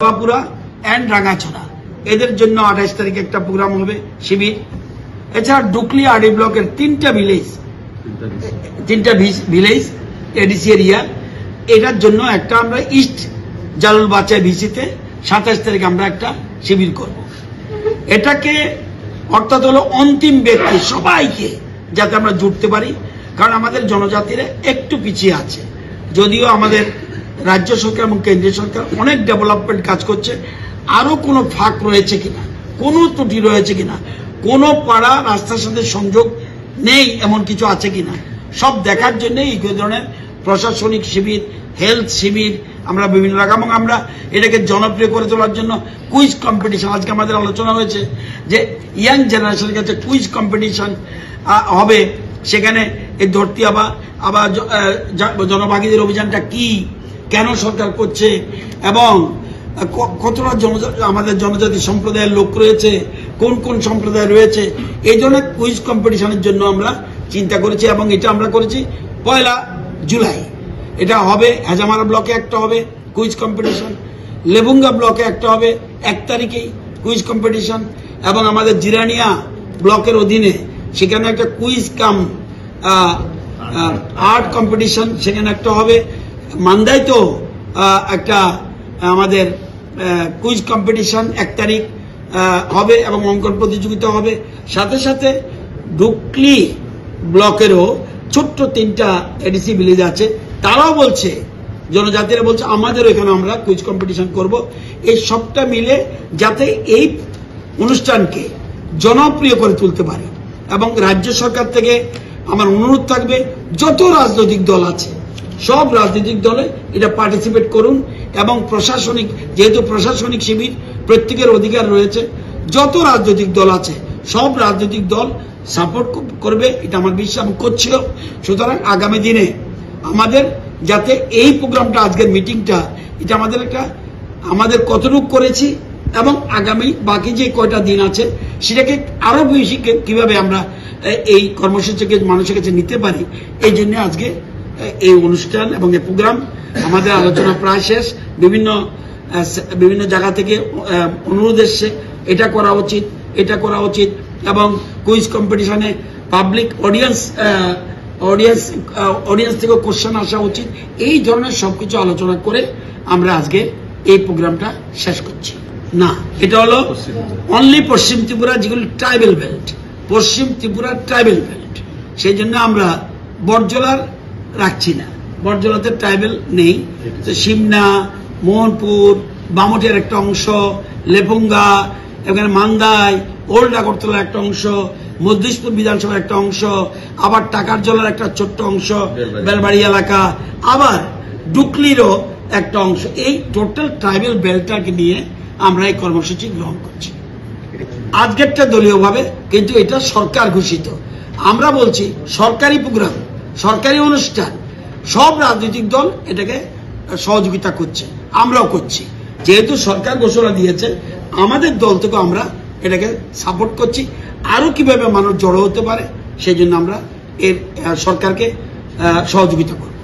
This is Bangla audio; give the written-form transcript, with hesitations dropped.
বাপুরা এন্ড রাঙাছড়া এদের জন্য 28 তারিখে একটা প্রোগ্রাম হবে শিবির। এছাড়া ডুকলি আরডি ব্লকের তিনটা ভিলেজ এডিসি এরিয়া, এটার জন্য একটা আমরা ইস্ট জালুল বাচাই ভিসিতে 27 তারিখে আমরা একটা শিবির করব। এটাকে অর্থাৎ হলো অন্তিম ব্যক্তি সবাইকে যাতে আমরা জুড়তে পারি, কারণ আমাদের জনজাতিরা একটু পিছিয়ে আছে। যদিও আমাদের রাজ্য সরকার এবং কেন্দ্রীয় সরকার অনেক ডেভেলপমেন্ট কাজ করছে, আরো কোনো ফাঁক রয়েছে কিনা, কোনো ত্রুটি রয়েছে কিনা, কোনো পাড়া রাস্তার সাথে সংযোগ নেই এমন কিছু আছে কিনা, সব দেখার জন্য এই ধরনের প্রশাসনিক শিবির, হেলথ শিবির আমরা বিভিন্ন রাখা এবং আমরা এটাকে জনপ্রিয় করে তোলার জন্য কুইজ কম্পিটিশন, আজকে আমাদের আলোচনা হয়েছে যে ইয়াং জেনারেশনের কাছে কুইজ কম্পিটিশন হবে। সেখানে এই ধরতি আবার জনভাগীদের অভিযানটা কি, কেন সরকার করছে এবং কতটা আমাদের জনজাতি সম্প্রদায়ের লোক রয়েছে, কোন কোন সম্প্রদায় রয়েছে, এই ধরনের কুইজ কম্পিটিশনের জন্য আমরা চিন্তা করেছি এবং এটা আমরা করেছি 1 জুলাই। এটা হবে হাজামারা ব্লকে একটা হবে কুইজ কম্পিটিশন, লেবুঙ্গা ব্লকে একটা হবে 1 তারিখেই কুইজ কম্পিটিশন, এবং আমাদের জিরানিয়া ব্লকের অধীনে সেখানে একটা কুইজ কাম আর্ট কম্পিটিশন সেখানে একটা হবে। মান্দাইতেও একটা আমাদের কুইজ কম্পিটিশন 1 তারিখ হবে এবং অঙ্কন প্রতিযোগিতা হবে। সাথে সাথে ডুকলি ব্লকেরও ছোট্ট 3টা এডিসি ভিলেজ আছে, তারাও বলছে, জনজাতিরা বলছে আমাদের এখানে আমরা কুইজ কম্পিটিশন করব। এই সবটা মিলে যাতে এই অনুষ্ঠানকে জনপ্রিয় করে তুলতে পারে। এবং রাজ্য সরকার থেকে আমার অনুরোধ থাকবে, যত রাজনৈতিক দল আছে সব রাজনৈতিক দলে এটা পার্টিসিপেট করুন এবং প্রশাসনিক, যেহেতু প্রশাসনিক শিবির প্রত্যেকের অধিকার রয়েছে, যত রাজনৈতিক দল আছে সব রাজনৈতিক দল সাপোর্ট করবে, এটা আমার বিশ্বাস করছিল। সুতরাং আগামী দিনে আমাদের যাতে এই প্রোগ্রামটা, আজকের মিটিংটা, এটা আমাদের কতটুকু করেছি এবং আগামী বাকি যে কয়টা দিন আছে সেটাকে আরো বেশি কিভাবে আমরা এই কর্মসূচিকে মানুষের কাছে নিতে পারি, এই জন্য আজকে এই অনুষ্ঠান এবং এই প্রোগ্রাম। আমাদের আলোচনা প্রায় শেষ, বিভিন্ন জায়গা থেকে অনুরোধ এসছে এটা করা উচিত, এটা করা উচিত, এবং কুইজ কম্পিটিশনে পাবলিক অডিয়েন্স থেকে কোশ্চেন আসা উচিত। এই ধরনের সবকিছু আলোচনা করে আমরা আজকে এই প্রোগ্রামটা শেষ করছি। না, এটা হলো অনলি পশ্চিম ত্রিপুরা, যেগুলো ট্রাইবেল বেল্ট, পশ্চিম ত্রিপুরা ট্রাইবেল বেল্ট, সেই জন্য আমরা বড়জলার রাখছি না। বড়জলাতে ট্রাইবেল নেই, তো সিমনা, মোহনপুর, বামটিয়ার একটা অংশ, লেপুঙ্গা, এখানে মান্দাই, ওল্ড আগরতলার একটা অংশ, মধ্যিশপুর বিধানসভার একটা অংশ, আবার টাকার জলার একটা ছোট্ট অংশ, বেলবাড়ি এলাকা, আবার ডুকলিরও একটা অংশ। এই টোটাল ট্রাইবেল বেল্টটাকে নিয়ে আমরা এই কর্মসূচি গ্রহণ করছি। আজকেরটা দলীয়ভাবে, কিন্তু এটা সরকার ঘোষিত। আমরা বলছি সরকারি প্রোগ্রাম, সরকারি অনুষ্ঠান, সব রাজনৈতিক দল এটাকে সহযোগিতা করছে, আমরাও করছি। যেহেতু সরকার ঘোষণা দিয়েছে, আমাদের দল থেকে আমরা এটাকে সাপোর্ট করছি। আরো কিভাবে মানুষ জড়ো হতে পারে সেই জন্য আমরা এর সরকারকে সহযোগিতা করব।